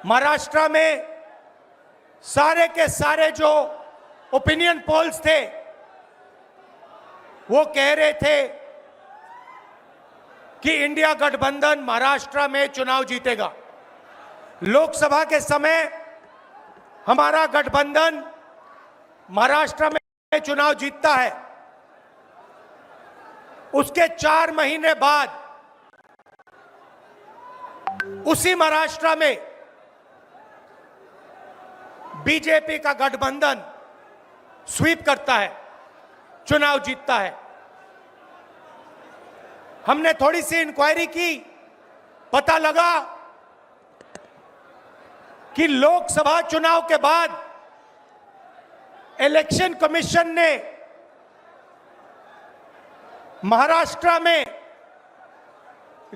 महाराष्ट्र में सारे के सारे जो ओपिनियन पोल्स थे वो कह रहे थे कि इंडिया गठबंधन महाराष्ट्र में चुनाव जीतेगा। लोकसभा के समय हमारा गठबंधन महाराष्ट्र में चुनाव जीतता है। उसके 4 महीने बाद उसी महाराष्ट्र में बीजेपी का गठबंधन स्वीप करता है, चुनाव जीतता है। हमने थोड़ी सी इंक्वायरी की, पता लगा कि लोकसभा चुनाव के बाद इलेक्शन कमीशन ने महाराष्ट्र में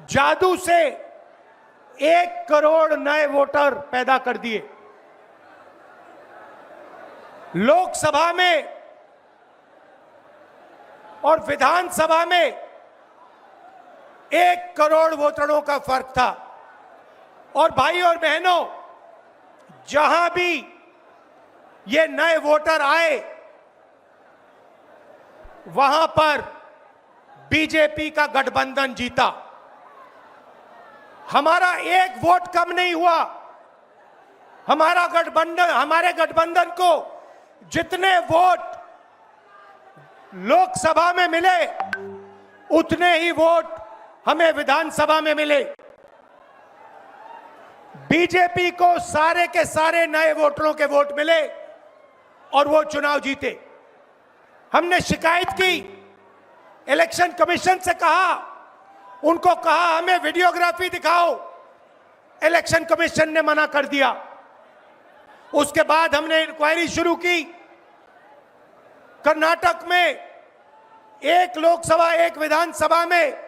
जादू से 1 करोड़ नए वोटर पैदा कर दिए। लोकसभा में और विधानसभा में 1 करोड़ वोटरों का फर्क था। और भाई और बहनों, जहां भी ये नए वोटर आए वहां पर बीजेपी का गठबंधन जीता। हमारा 1 वोट कम नहीं हुआ। हमारे गठबंधन को जितने वोट लोकसभा में मिले उतने ही वोट हमें विधानसभा में मिले। बीजेपी को सारे के सारे नए वोटरों के वोट मिले और वो चुनाव जीते। हमने शिकायत की, इलेक्शन कमीशन से कहा, उनको कहा हमें वीडियोग्राफी दिखाओ। इलेक्शन कमीशन ने मना कर दिया। उसके बाद हमने इंक्वायरी शुरू की। कर्नाटक में 1 लोकसभा 1 विधानसभा में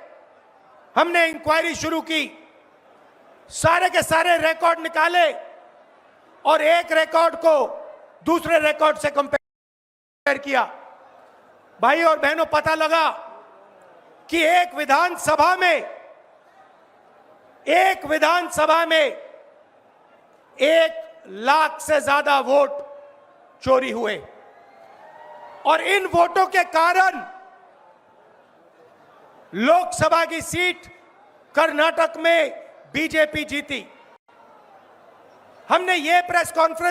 हमने इंक्वायरी शुरू की। सारे के सारे रिकॉर्ड निकाले और एक रिकॉर्ड को दूसरे रिकॉर्ड से कंपेयर किया। भाई और बहनों, पता लगा कि एक विधानसभा में 1 लाख से ज्यादा वोट चोरी हुए और इन वोटों के कारण लोकसभा की सीट कर्नाटक में बीजेपी जीती। हमने ये प्रेस कॉन्फ्रेंस